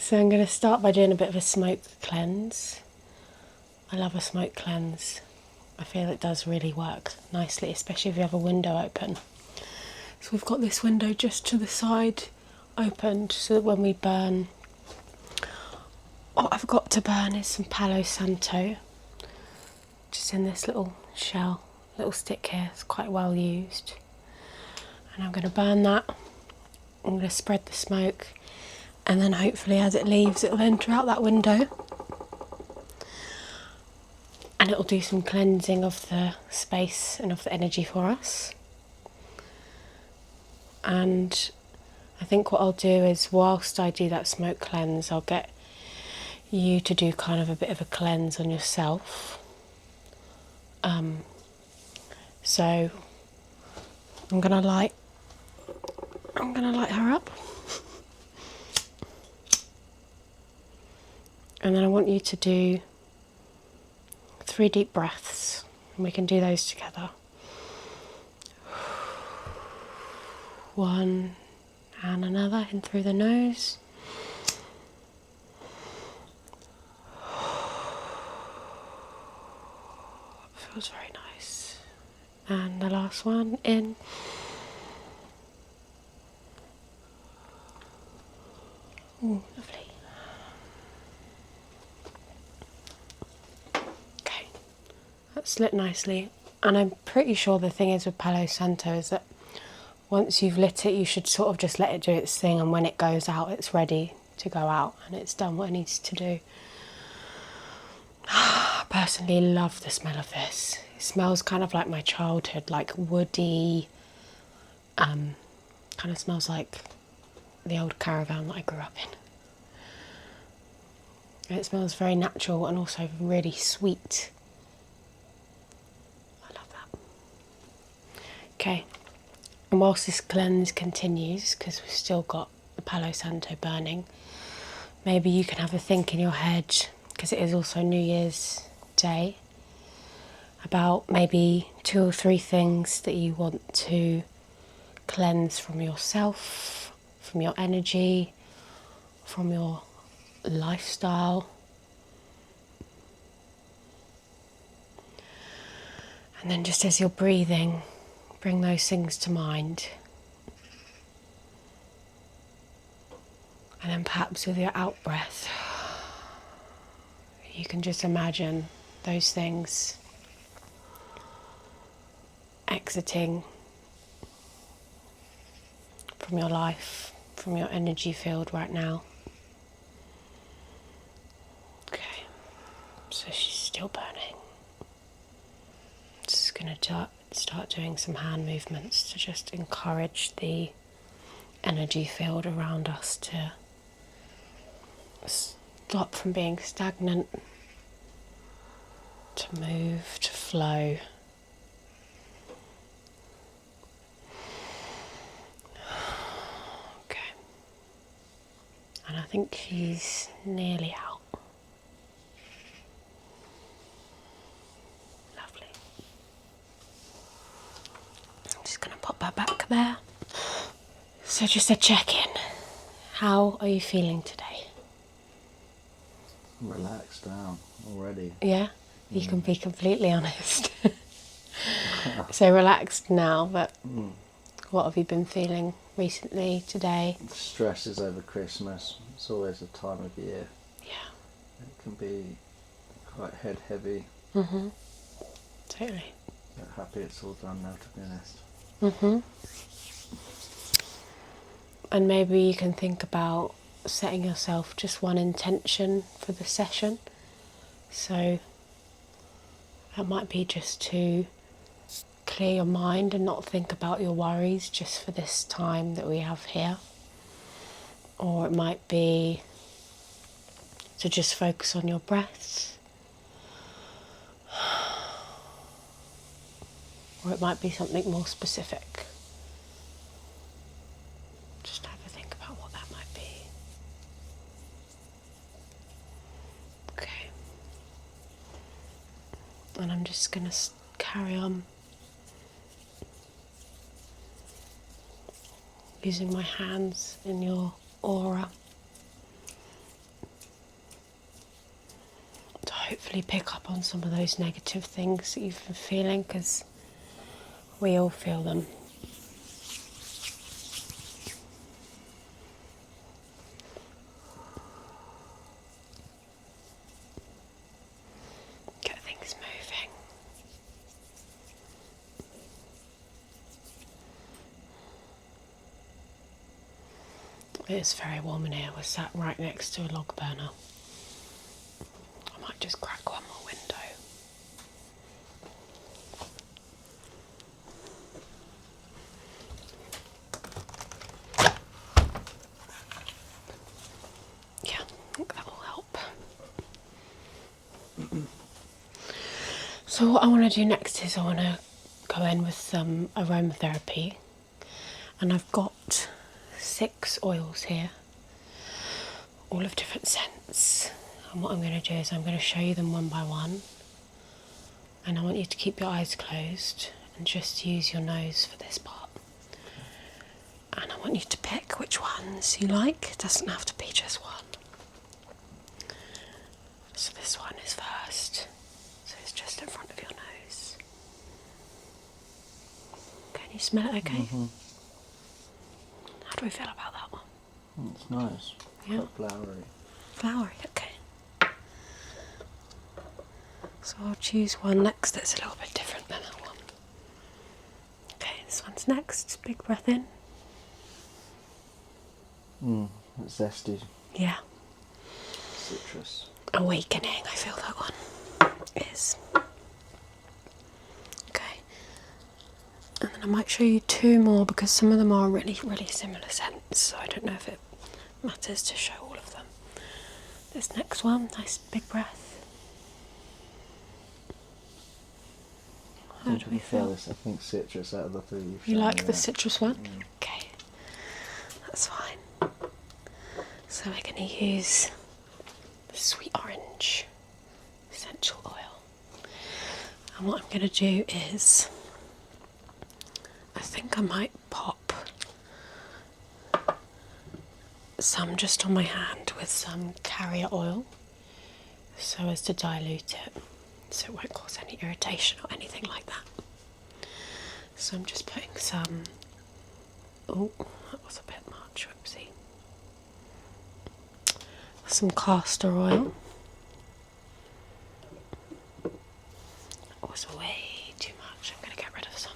So I'm going to start by doing a bit of a smoke cleanse. I love a smoke cleanse. I feel it does really work nicely, especially if you have a window open. So we've got this window just to the side opened so that when we burn, what I've got to burn is some Palo Santo, just in this little shell, little stick here. It's quite well used. And I'm going to burn that. I'm going to spread the smoke, and then hopefully as it leaves it'll enter out that window and it'll do some cleansing of the space and of the energy for us. And I think what I'll do is, whilst I do that smoke cleanse, I'll get you to do kind of a bit of a cleanse on yourself. So I'm gonna light her up, and then I want you to do 3 deep breaths, and we can do those together. 1 and another in through the nose. Feels very nice. And the last one in. Ooh, lovely. Okay, that's lit nicely. And I'm pretty sure the thing is with Palo Santo is that once you've lit it, you should sort of just let it do its thing, and when it goes out, it's ready to go out and it's done what it needs to do. I personally love the smell of this. It smells kind of like my childhood, like woody, kind of smells like the old caravan that I grew up in. And it smells very natural and also really sweet. I love that. Okay, and whilst this cleanse continues, because we've still got the Palo Santo burning, maybe you can have a think in your head, because it is also New Year's Day, about maybe 2 or 3 things that you want to cleanse from yourself, from your energy, from your lifestyle. And then just as you're breathing, bring those things to mind. And then perhaps with your out breath, you can just imagine those things exiting from your life, from your energy field right now. Okay, so she's still burning. Just going to start doing some hand movements to just encourage the energy field around us to stop from being stagnant, to move, to flow. Okay. And I think she's nearly out. Lovely. I'm just going to pop her back there. So just a check-in. How are you feeling today? Relaxed down already. Yeah? You can be completely honest. So relaxed now, but what have you been feeling recently, today? Stresses over Christmas. It's always a time of year. Yeah. It can be quite head heavy. Mhm. Totally. But happy it's all done now, to be honest. Mhm. And maybe you can think about setting yourself just one intention for the session. So that might be just to clear your mind and not think about your worries just for this time that we have here. Or it might be to just focus on your breaths. Or it might be something more specific. Just have a think about what that might be. Okay. And I'm just going to carry on using my hands in your aura hopefully pick up on some of those negative things that you've been feeling, because we all feel them. Get things moving. It's very warm in here. We're sat right next to a log burner. I might just crack one more window. Yeah, I think that will help. So what I want to do next is I want to go in with some aromatherapy, and I've got 6 oils here, all of different scents. And what I'm going to do is I'm going to show you them one by one, and I want you to keep your eyes closed and just use your nose for this part. And I want you to pick which ones you like. It doesn't have to be just one. So this one is first, so it's just in front of your nose. Can you smell it okay? Mm-hmm. How do we feel about that one? It's nice. Yeah. Quite flowery. Flowery, okay. So I'll choose one next that's a little bit different than that one. Okay, this one's next. Big breath in. It's zesty. Yeah. Citrus. Awakening, I feel that one is. Okay. And then I might show you 2 more, because some of them are really, really similar scents, so I don't know if it matters to show all of them. This next one, nice big breath. How do we feel? This, I think citrus out of the 3 you've You shown like me the there. citrus one? Okay, that's fine. So we're going to use the sweet orange essential oil. And what I'm going to do is, I think I might pop some just on my hand with some carrier oil, so as to dilute it, so it won't cause any irritation or anything like that. So I'm just putting some, oh, that was a bit much, whoopsie. Some castor oil. That was way too much. I'm going to get rid of some.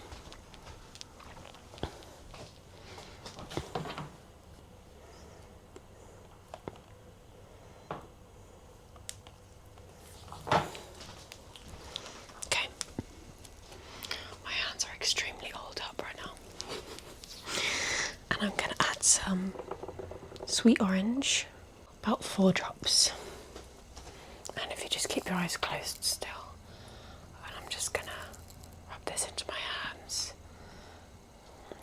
Okay. My hands are extremely oiled up right now. And I'm going to add some sweet orange, about 4 drops. And if you just keep your eyes closed still, and I'm just going to rub this into my hands.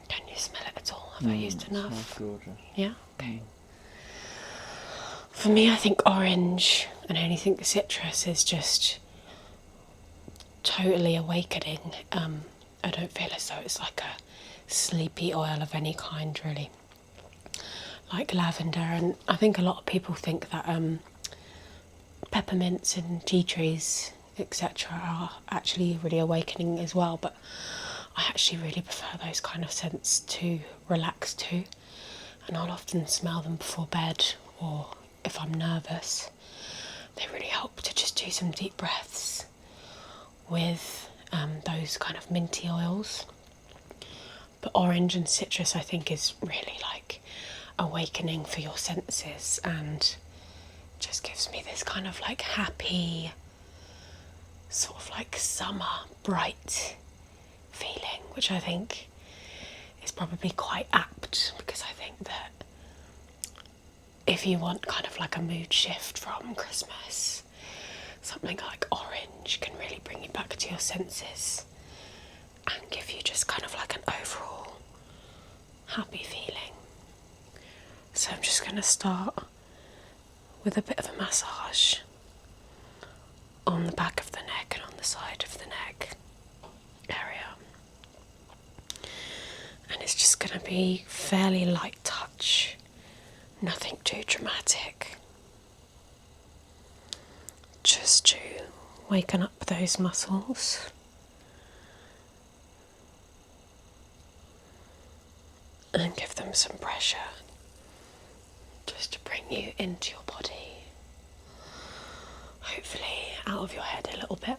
Can you smell it at all? Have I used enough? Smells gorgeous. Yeah? Okay. For me, I think orange and anything citrus is just totally awakening. I don't feel as though it's like a sleepy oil of any kind, really. Like lavender, and I think a lot of people think that peppermints and tea trees, etc., are actually really awakening as well, but I actually really prefer those kind of scents to relax to, and I'll often smell them before bed, or if I'm nervous. They really help to just do some deep breaths with those kind of minty oils. But orange and citrus, I think, is really like awakening for your senses, and just gives me this kind of like happy, sort of like summer bright feeling, which I think is probably quite apt, because I think that if you want kind of like a mood shift from Christmas, something like orange can really bring you back to your senses and give you just kind of like an overall happy feeling. So I'm just going to start with a bit of a massage on the back of the neck and on the side of the neck area. And it's just going to be fairly light touch, nothing too dramatic. Just to waken up those muscles. And give them some pressure just to bring you into your body. Hopefully out of your head a little bit.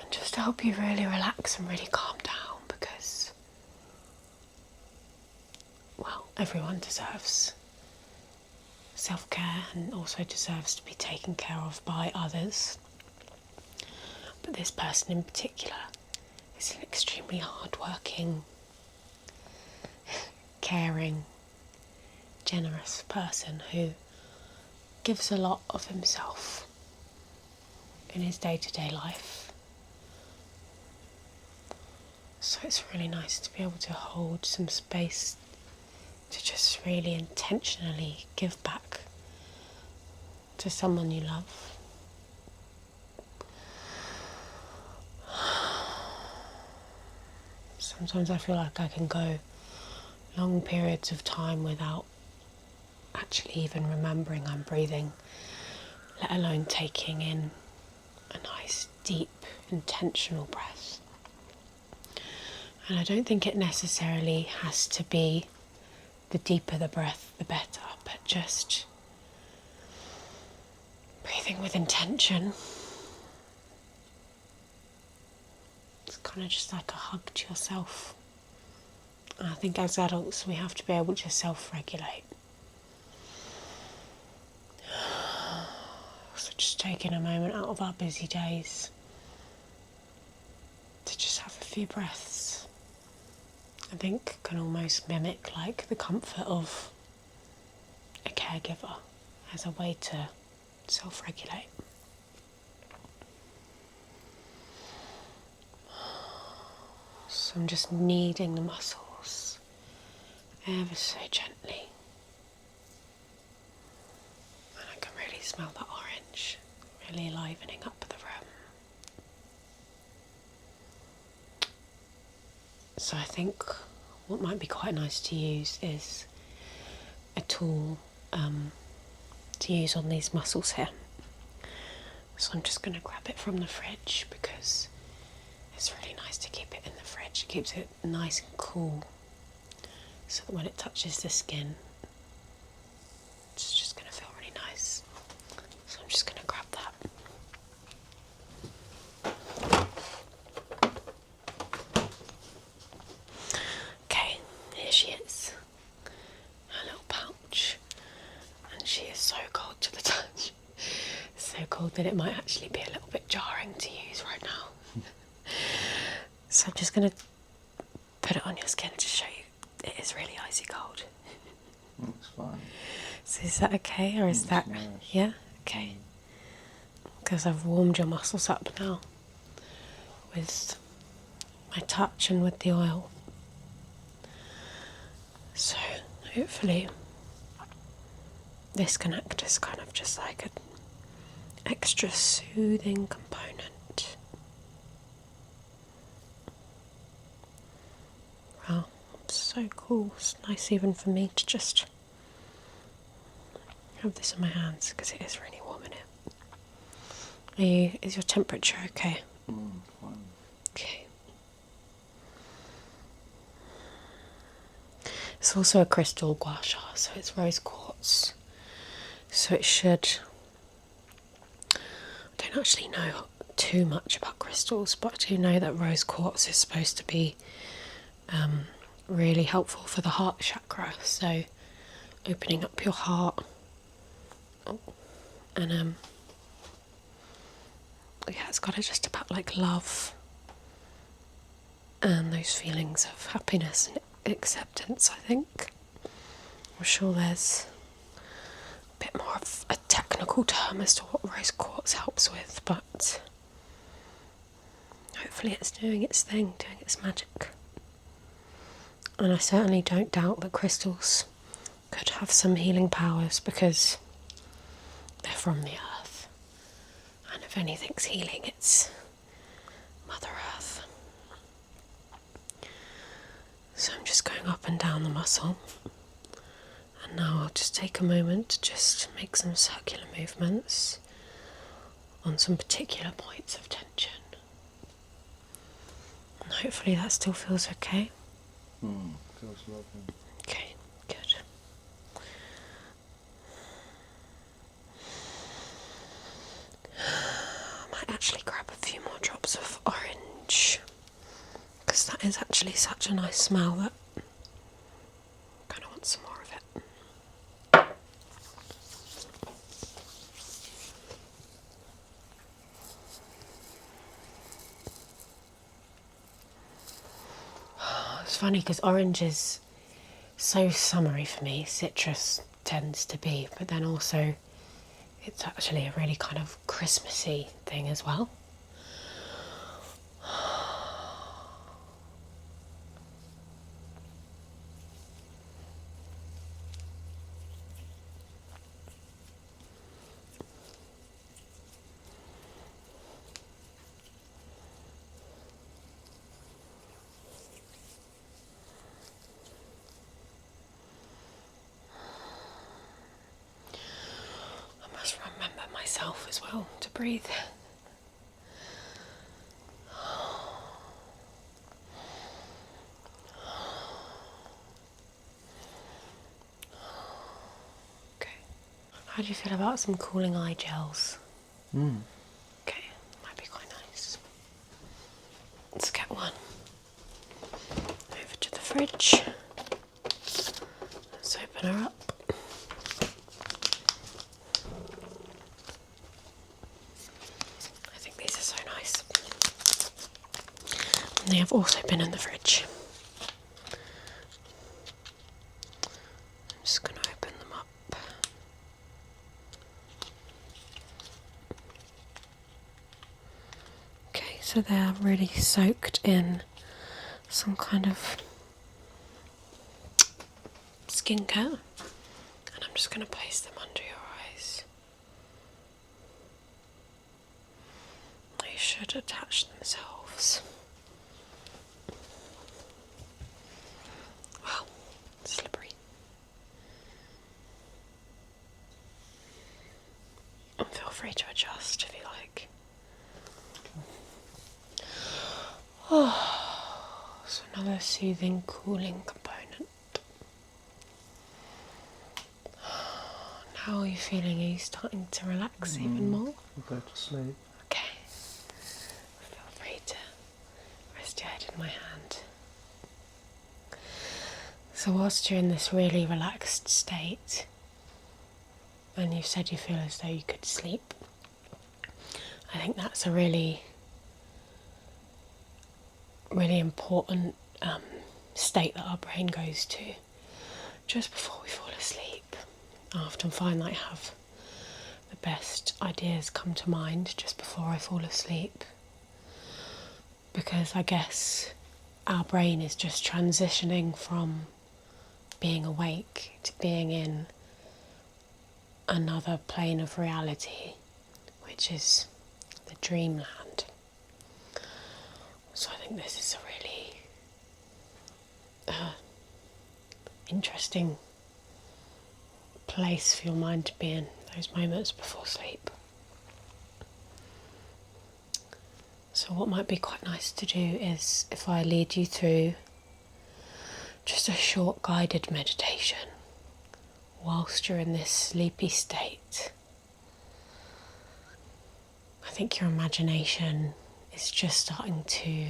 And just to help you really relax and really calm down, because, well, everyone deserves self-care and also deserves to be taken care of by others. But this person in particular is an extremely hard-working, caring, generous person who gives a lot of himself in his day-to-day life. So it's really nice to be able to hold some space to just really intentionally give back to someone you love. Sometimes I feel like I can go long periods of time without actually even remembering I'm breathing, let alone taking in a nice, deep, intentional breath. And I don't think it necessarily has to be the deeper the breath, the better, but just breathing with intention. It's kind of just like a hug to yourself. And I think as adults we have to be able to self-regulate. So just taking a moment out of our busy days to just have a few breaths, I think can almost mimic like the comfort of a caregiver as a way to self-regulate. So I'm just kneading the muscles ever so gently. And I can really smell the orange, really livening up the room. So I think what might be quite nice to use is a tool to use on these muscles here. So I'm just going to grab it from the fridge because it's really nice to keep it in the fridge. It keeps it nice and cool so that when it touches the skin, it's just going to feel really nice. So I'm just going to grab that. Okay, here she is. Her little pouch. And she is so cold to the touch. So cold that it might actually be a little bit jarring to use right now. So I'm just going to put it on your skin to show you it is really icy cold. That's fine. So is that okay, or is that... Nice. Yeah? Okay. Because I've warmed your muscles up now with my touch and with the oil. So hopefully this can act as kind of just like an extra soothing component. Wow, it's so cool. It's nice even for me to just have this in my hands because it is really warm in here. Is your temperature okay? Fine. Okay. It's also a crystal gua sha, so it's rose quartz. So it should... I don't actually know too much about crystals, but I do know that rose quartz is supposed to be really helpful for the heart chakra. So opening up your heart. And yeah, it's got it just about like love and those feelings of happiness and acceptance, I think. I'm sure there's a bit more of a technical term as to what rose quartz helps with, but hopefully it's doing its thing, doing its magic. And I certainly don't doubt that crystals could have some healing powers because they're from the earth. And if anything's healing, it's Mother Earth. So I'm just going up and down the muscle And now I'll just take a moment to just make some circular movements on some particular points of tension. And hopefully that still feels okay. Feels lovely. Okay, good. I might actually grab a few more drops of orange, because that is actually such a nice smell that I kind of want some more of it. It's funny because orange is so summery for me, citrus tends to be, but then also it's actually a really kind of Christmassy thing as well. I must remember myself as well to breathe. Okay. How do you feel about some cooling eye gels? Okay, might be quite nice. Let's get one. Over to the fridge. Let's open her up. I think these are so nice. And they have also been in the fridge. I'm just going to open them up. Okay, so they're really soaked in some kind of skincare, and I'm just going to place them under your eyes. They should attach themselves. Wow, slippery. And feel free to adjust if you like. Oh, so another soothing, cooling component. How are you feeling? Are you starting to relax even more? I'll go to sleep. Okay. Feel free to rest your head in my hand. So whilst you're in this really relaxed state, and you said you feel as though you could sleep, I think that's a really important state that our brain goes to just before we fall asleep. I often find that I have the best ideas come to mind just before I fall asleep, because I guess our brain is just transitioning from being awake to being in another plane of reality, which is the dreamland. So I think this is a really interesting place for your mind to be in those moments before sleep. So what might be quite nice to do is if I lead you through just a short guided meditation whilst you're in this sleepy state. I think your imagination is just starting to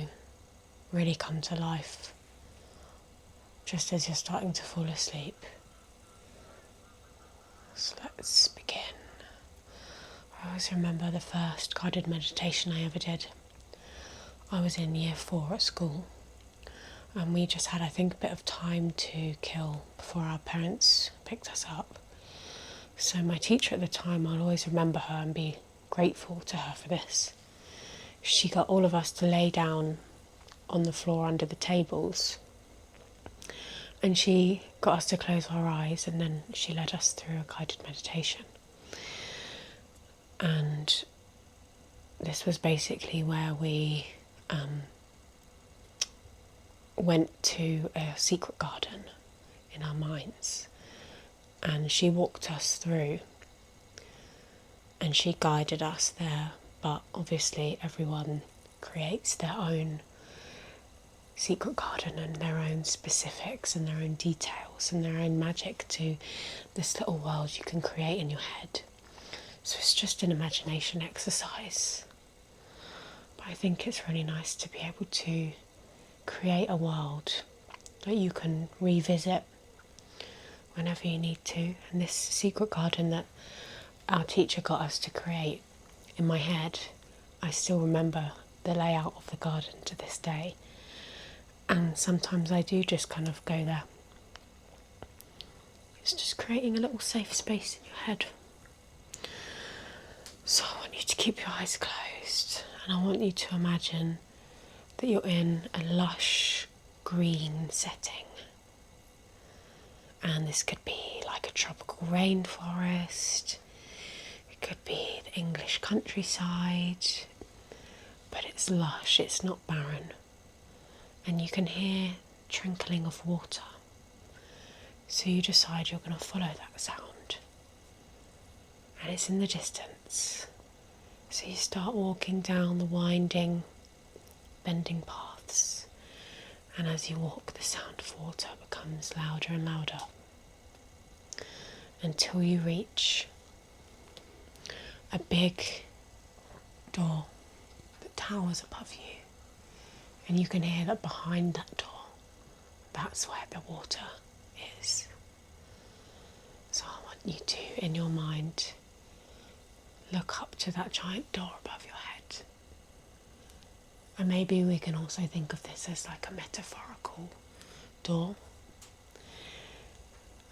really come to life just as you're starting to fall asleep. So let's begin. I always remember the first guided meditation I ever did. I was in year 4 at school, and we just had, I think, a bit of time to kill before our parents picked us up. So my teacher at the time, I'll always remember her and be grateful to her for this. She got all of us to lay down on the floor under the tables, and she got us to close our eyes, and then she led us through a guided meditation. And this was basically where we went to a secret garden in our minds, and she walked us through and she guided us there. But obviously everyone creates their own secret garden and their own specifics and their own details and their own magic to this little world you can create in your head. So it's just an imagination exercise. But I think it's really nice to be able to create a world that you can revisit whenever you need to. And this secret garden that our teacher got us to create, in my head, I still remember the layout of the garden to this day. And sometimes I do just kind of go there. It's just creating a little safe space in your head. So I want you to keep your eyes closed, and I want you to imagine that you're in a lush green setting. And this could be like a tropical rainforest, it could be the English countryside, but it's lush, it's not barren. And you can hear trickling of water. So you decide you're going to follow that sound. And it's in the distance. So you start walking down the winding, bending paths. And as you walk, the sound of water becomes louder and louder. Until you reach a big door that towers above you. And you can hear that behind that door, that's where the water is. So I want you to, in your mind, look up to that giant door above your head. And maybe we can also think of this as like a metaphorical door.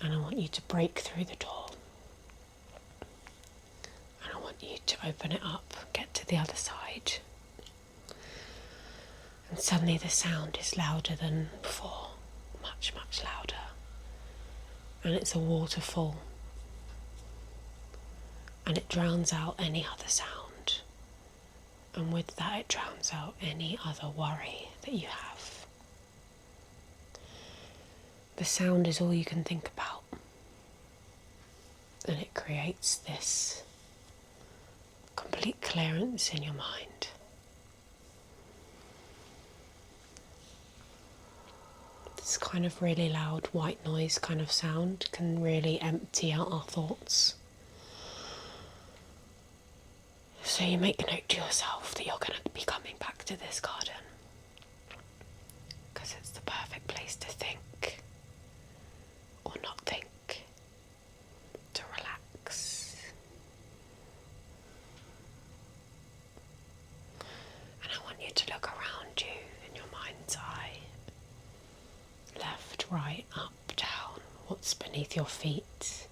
And I want you to break through the door. And I want you to open it up, get to the other side. And suddenly the sound is louder than before, much, much louder. And it's a waterfall. And it drowns out any other sound. And with that it drowns out any other worry that you have. The sound is all you can think about. And it creates this complete clearance in your mind. This kind of really loud white noise kind of sound can really empty out our thoughts. So you make a note to yourself that you're going to be coming back to this garden because it's the perfect place to think or not think, to relax. And I want you to look around you in your mind's eye. Left, right, up, down. What's beneath your feet?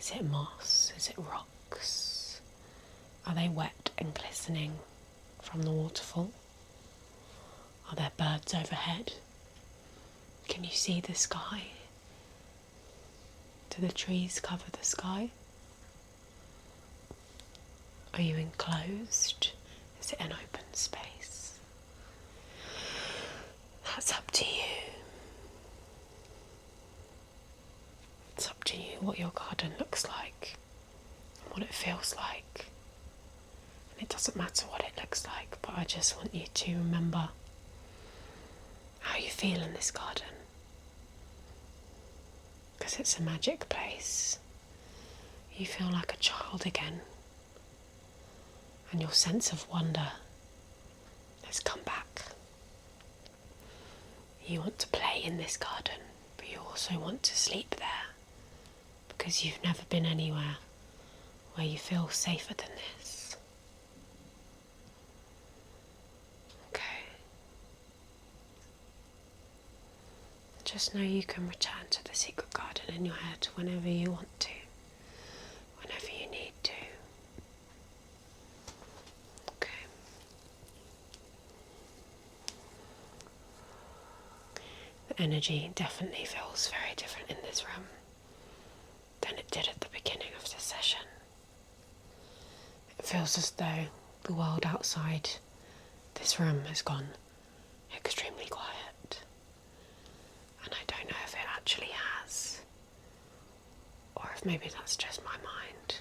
Is it moss? Is it rocks? Are they wet and glistening from the waterfall? Are there birds overhead? Can you see the sky? Do the trees cover the sky? Are you enclosed? Is it an open space? That's up to you. It's up to you what your garden looks like, and what it feels like. And it doesn't matter what it looks like, but I just want you to remember how you feel in this garden. Because it's a magic place. You feel like a child again. And your sense of wonder has come back. You want to play in this garden, but you also want to sleep there. Because you've never been anywhere where you feel safer than this. Okay. Just know you can return to the secret garden in your head whenever you want to, whenever you need to. Okay. The energy definitely feels very different in this room than it did at the beginning of the session. It feels as though the world outside this room has gone extremely quiet. And I don't know if it actually has. maybe that's just my mind.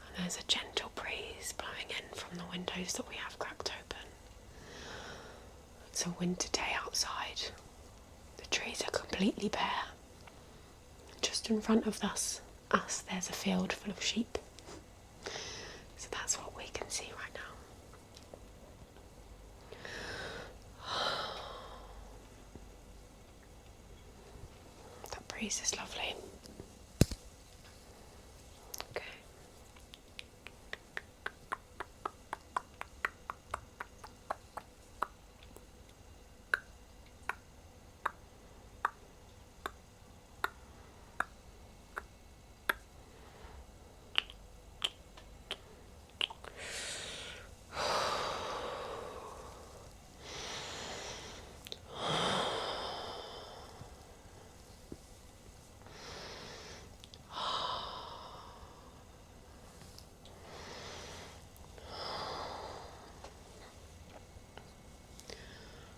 And there's a gentle breeze blowing in from the windows that we have cracked open. It's a winter day outside. The trees are completely bare. Just in front of us, there's a field full of sheep. So that's what we can see right now. That breeze is lovely. Okay.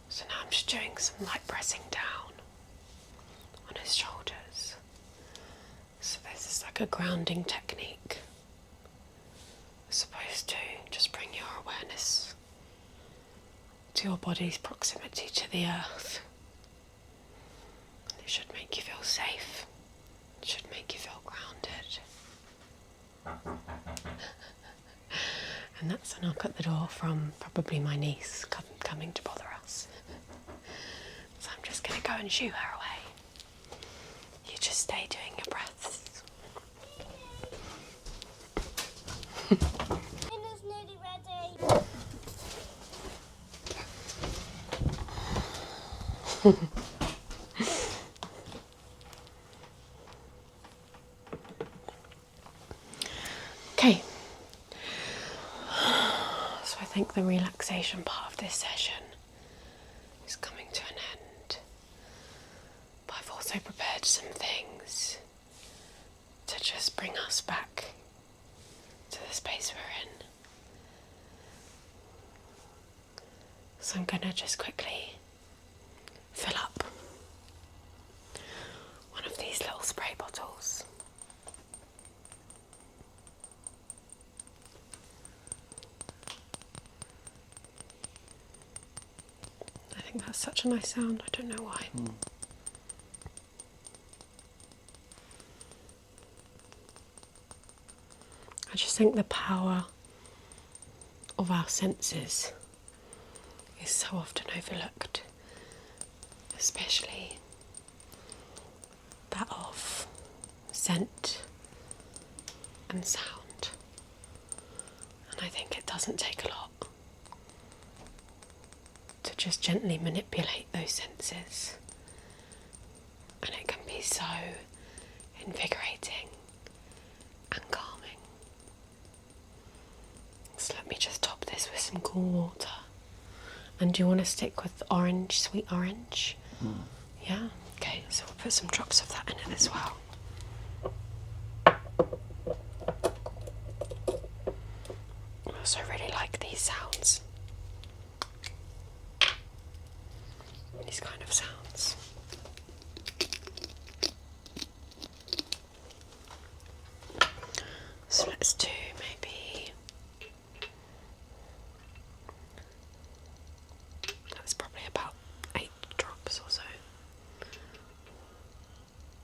So now I'm just doing some light pressing down on his shoulders. So this is like a grounding technique. It's supposed to just bring your awareness to your body's proximity to the earth. It should make you feel safe. It should make you feel grounded. And that's a knock at the door from probably my niece coming to bother us. So I'm just going to go and shoo her away. You just stay doing your breaths. Dinner's nearly ready. Okay. So I think the relaxation part of this session is coming to an end. But I've also prepared some things to just bring us back to the space we're in. So I'm going to just quickly fill up one of these little spray bottles. I think that's such a nice sound, I don't know why. I just think the power of our senses is so often overlooked, especially that of scent and sound. And I think it doesn't take a lot to just gently manipulate those senses, and it can be so invigorating and calming. So let me just top this with some cool water. And do you want to stick with orange, sweet orange? Yeah? Okay, so we'll put some drops of that in it as well. I also really like these sounds. These kind of sounds. So let's do maybe... That's probably about 8 drops or so.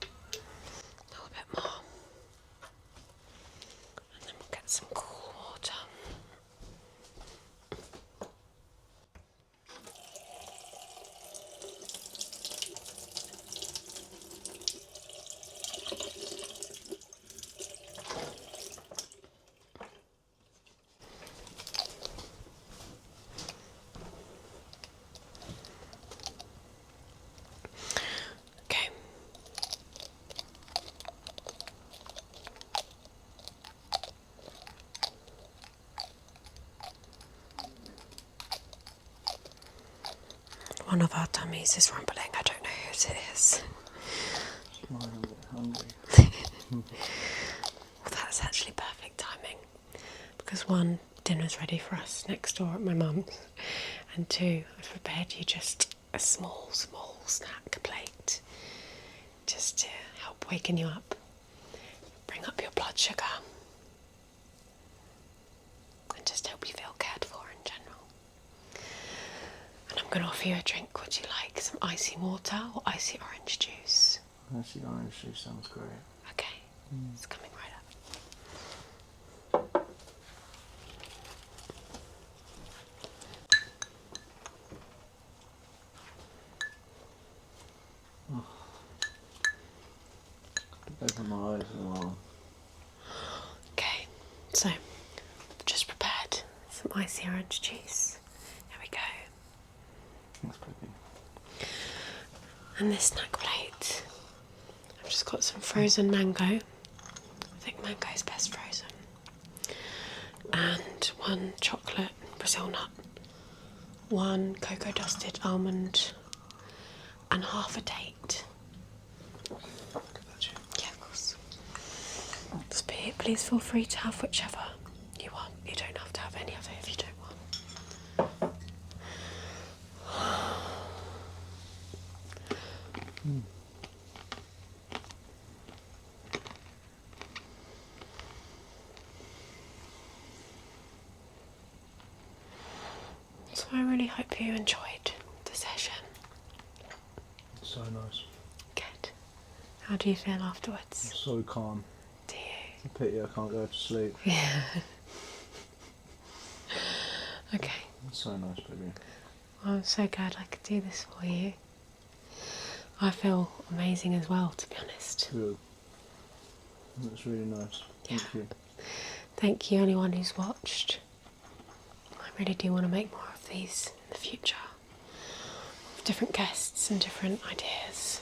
A little bit more. And then we'll get some cool water. Okay. One of our tummies is rumbling. I don't know whose it is. Mine, I'm a bit hungry. Well, that's actually perfect timing. Because one, dinner's ready for us next door at my mum's. And two, I've prepared you just a small snack plate. Just to help waken you up. sugar and just help you feel cared for in general. And I'm going to offer you a drink. Would you like some icy water or icy orange juice? Actually, orange juice sounds great. Okay, it's coming right up. Open my eyes as well. Okay, so just prepared some icy orange juice. Here we go. That's pretty. And this snack plate, I've just got some frozen mango. I think mango is best frozen. And one chocolate Brazil nut, one cocoa dusted almond, and half a date. Yeah, of course. Please feel free to have whichever you want. You don't have to have any of it if you don't want. So I really hope you enjoyed the session. So nice. Good. How do you feel afterwards? So calm. Do you? It's a pity I can't go to sleep. Yeah. Okay. It's so nice, baby. I'm so glad I could do this for you. I feel amazing as well, to be honest. Good. That's really nice. Thank you. Thank you, anyone who's watched. I really do want to make more of these in the future. With different guests and different ideas.